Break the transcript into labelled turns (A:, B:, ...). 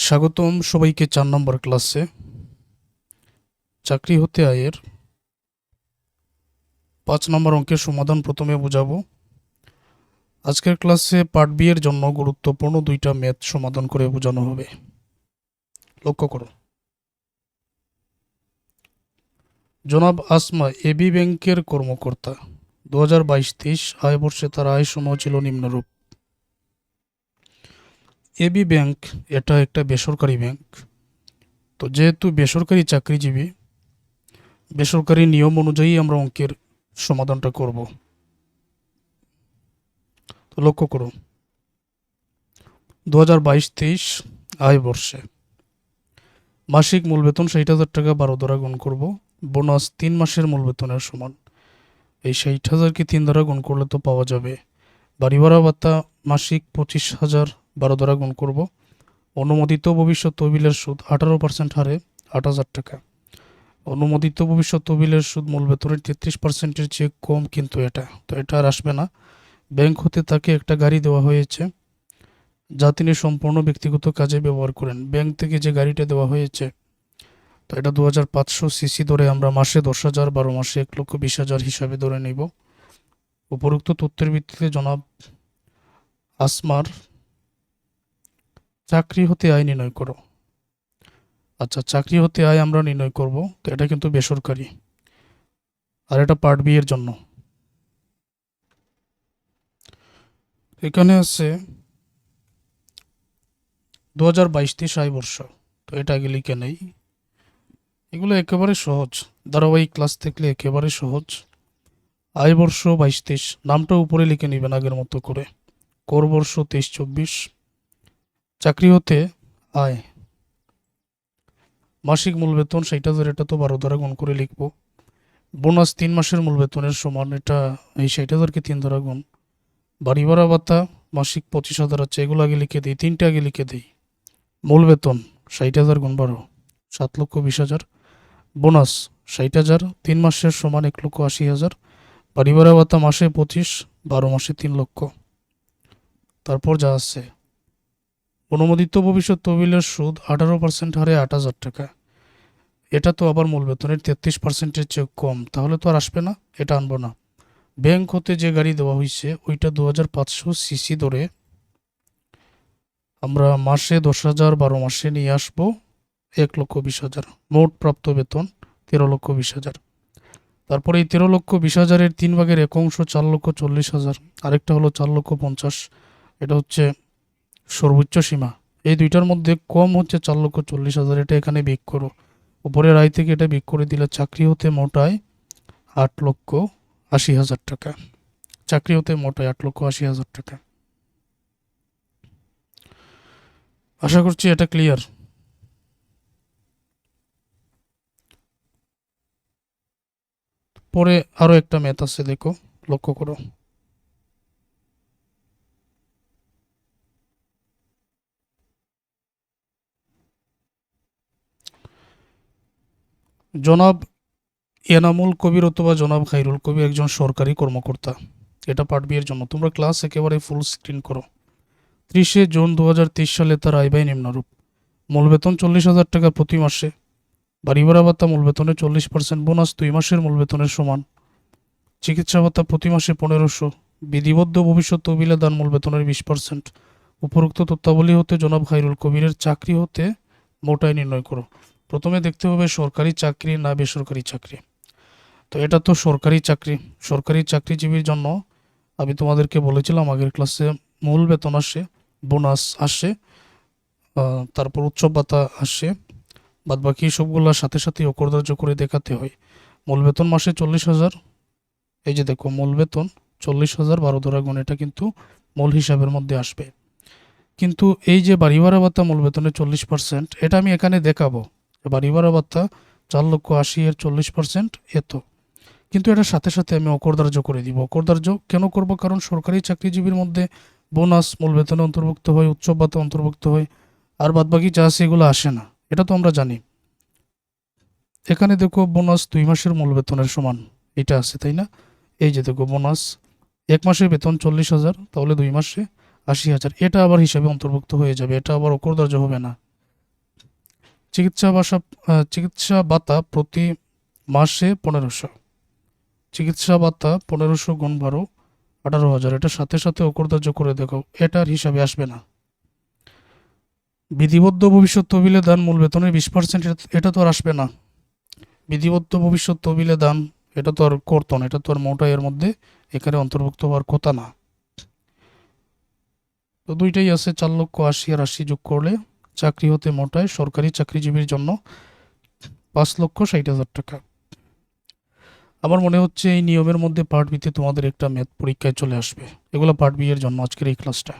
A: স্বাগতম সবাইকে 4 নম্বর ক্লাসে। চাকরি হতে আয়ের 5 নম্বর অঙ্কের সমাধান প্রথমে বোঝাবো। আজকের ক্লাসে পার্ট বি এর জন্য গুরুত্বপূর্ণ 2টা ম্যাথ সমাধান করে বোঝানো হবে। লক্ষ্য করো। জনাব আসমা এবি ব্যাংকের কর্মকর্তা। 2022-23 আয় বর্ষে তার আয় সমূহ ছিল নিম্নরূপ। এবি ব্যাংক এটা একটা বেসরকারি ব্যাংক। তো যেহেতু বেসরকারি চাকরিজীবী, বেসরকারি নিয়ম অনুযায়ী আমরা অঙ্কের সমাধানটা করব। তো লক্ষ্য করো, 2022-23 আয় বর্ষে মাসিক মূল বেতন 60,000 টাকা 12 দ্বারা গুণ করব। বোনাস 3 মাসের মূল বেতনের সমান। এই 60,000কে 3 দ্বারা গুণ করলে তো পাওয়া যাবে। বাড়ি ভাড়া ভাতা মাসিক 25,000 12 দ্বারা গুণ করব। অনুমোদিত ভবিষ্যৎ তহবিলের সুদ 18% হারে 8,000 টাকা। অনুমোদিত ভবিষ্যৎ তহবিলের সুদ মূল বেতনের 33%-এর চেয়ে কম, কিন্তু এটা আর আসবে না। ব্যাংক হতে তাকে একটা গাড়ি দেওয়া হয়েছে যা তিনি সম্পূর্ণ ব্যক্তিগত কাজে ব্যবহার করেন। ব্যাংক থেকে যে গাড়িটা দেওয়া হয়েছে, তো এটা 2500 সিসি ধরে আমরা মাসে 10,000, 12 মাসে 1,20,000 হিসাবে ধরে নিব। উপরোক্ত তথ্যের ভিত্তিতে জনাব আসমার চাকরি হতে আয় নির্ণয় করো। আচ্ছা, চাকরি হতে আয় আমরা নির্ণয় করব। তো এটা কিন্তু বেসরকারি, আর এটা পার্ট বি এর জন্য। এখানে আছে 2022-23 আয় বর্ষ। তো এটা আগে লিখে নেই। এগুলো একেবারে সহজ, ধারাবাহিক ক্লাস থাকলে একেবারে সহজ। আয় বর্ষ 22-23, নামটা উপরে লিখে নেবেন আগের মতো করে। কর বর্ষ 23-24। চাকরি হতে আয় মাসিক মূল বেতন 60,000, এটা তো 12 দ্বারা গুণ করে লিখব। বোনাস 3 মাসের মূল বেতনের সমান, এটা এই 60,000কে 3 দ্বারা গুণ। বাড়ি ভাড়া ভাতা মাসিক 25,000 আছে, এগুলো আগে লিখে দিই, 3টে আগে লিখে দিই। মূল বেতন 60,000 গুণ 12 7,20,000। বোনাস 60,000 3 মাসের সমান 1,80,000। বাড়ি ভাড়া ভাতা মাসে 25, 12 মাসে 3 লক্ষ। তারপর যা আছে, অনুমোদিত ভবিষ্যৎ তহবিলের সুদ 18% হারে 8,000 টাকা। এটা তো আবার মূল বেতনের 33%-এর চেয়ে কম, তাহলে তো আর আসবে না, এটা আনবো না। ব্যাংক হতে যে গাড়ি দেওয়া হয়েছে ওইটা 2500 সিসি ধরে আমরা মাসে 10,000, 12 মাসে নিয়ে আসবো 1,20,000। মোট প্রাপ্ত বেতন 13,20,000। তারপরে এই 13,20,000-এর 3 ভাগের 1 অংশ 4,40,000, আরেকটা হলো 4,50,000। এটা হচ্ছে সর্বোচ্চ সীমা। এই দুইটার মধ্যে কম হচ্ছে 4,40,000, এটা এখানে বিয়োগ করো। উপরের আয় থেকে এটা বিয়োগ করে দিলে চাকরি হতে মোট আয় 8,80,000 টাকা। চাকরি হতে মোট আয় 8,80,000 টাকা। আশা করছি এটা ক্লিয়ার। পরে আরো একটা ম্যাথ আছে, দেখো, লক্ষ্য করো। জনাব এনামুল কবির অথবা জনাব খাইরুল কবির একজন সরকারি কর্মকর্তা। এটা পার্ট বি এর জন্য। তোমরা ক্লাস একেবারে ফুল স্ক্রিন করো। 30শে জুন 2023 সালে তার আয় ব্যয় নিম্নরূপ। মূল বেতন 40,000 টাকা প্রতি মাসে। বাড়ি ভাড়া ভাতা মূল বেতনের 40%। বোনাস 2 মাসের মূল বেতনের সমান। চিকিৎসা ভাতা প্রতি মাসে 1500। বিধিবদ্ধ ভবিষ্যৎ তহবিলে দান মূল বেতনের 20%। উপরোক্ত তথ্যাবলী হতে জনাব খাইরুল কবিরের চাকরি হতে মোট আয় নির্ণয় করো। প্রথমে দেখতে হবে সরকারি চাকরি না বেসরকারি চাকরি। তো এটা তো সরকারি চাকরি। সরকারি চাকরিজীবীর জন্য আমি তোমাদেরকে বলেছিলাম আগের ক্লাসে, মূল বেতন আসে, বোনাস আসে, তারপর উৎসব ভাতা আসে, বাদ বাকি সবগুলোর সাথে সাথে অকরদার্য করে দেখাতে হয়। মূল বেতন মাসে 40,000, এই যে দেখো মূল বেতন 40,000 12 দ্বারা গুণ, এটা কিন্তু মূল হিসাবের মধ্যে আসবে। কিন্তু এই যে বাড়ি ভাড়া ভাতা মূল বেতনের 40%, এটা আমি এখানে দেখাবো। বাড়ি ভাড়া ভাতা 4,80,000-এর 40% এত, কিন্তু এটার সাথে সাথে আমি অকরদার্য করে দিব। অকরদার্য কেন করব? কারণ সরকারি চাকরিজীবীর মধ্যে বোনাস মূল বেতনে অন্তর্ভুক্ত হয়, উৎসব ভাতা অন্তর্ভুক্ত হয়, আর বাদবাকি যা আছে এগুলো আসে না, এটা তো আমরা জানি। এখানে দেখো বোনাস 2 মাসের মূল বেতনের সমান, এটা আছে তাই না? এই যে দেখো বোনাস 1 মাসের বেতন 40,000, তাহলে 2 মাসে 80,000, এটা আবার হিসাবে অন্তর্ভুক্ত হয়ে যাবে, এটা আবার অকরদার্য হবে না। চিকিৎসা ভাতা প্রতি মাসে 1500। চিকিৎসা ভাতা 1500 গুণ 12, 18,000। এটা সাথে সাথে অকরদার্য করে দেখো, এটার হিসাবে আসবে না। বিধিবদ্ধ ভবিষ্যৎ তহবিলে দান মূল বেতনের 20%, এটা তো আর আসবে না। বিধিবদ্ধ ভবিষ্যৎ তহবিলে দান, এটা তো আর কর্তন, এটা তো আর মোটা এর মধ্যে এখানে অন্তর্ভুক্ত হওয়ার কথা না। তো দুইটাই আছে, 4,80,000 আর 80 যোগ করলে চাকরি হতে মোটায় সরকারি চাকরিজীবীর জন্য 5,60,000 টাকা। আমার মনে হচ্ছে এই নিয়মের মধ্যে পার্ট বিতে তোমাদের একটা ম্যাথ পরীক্ষায় চলে আসবে। এগুলো পার্ট বি এর জন্য আজকের এই ক্লাসটা।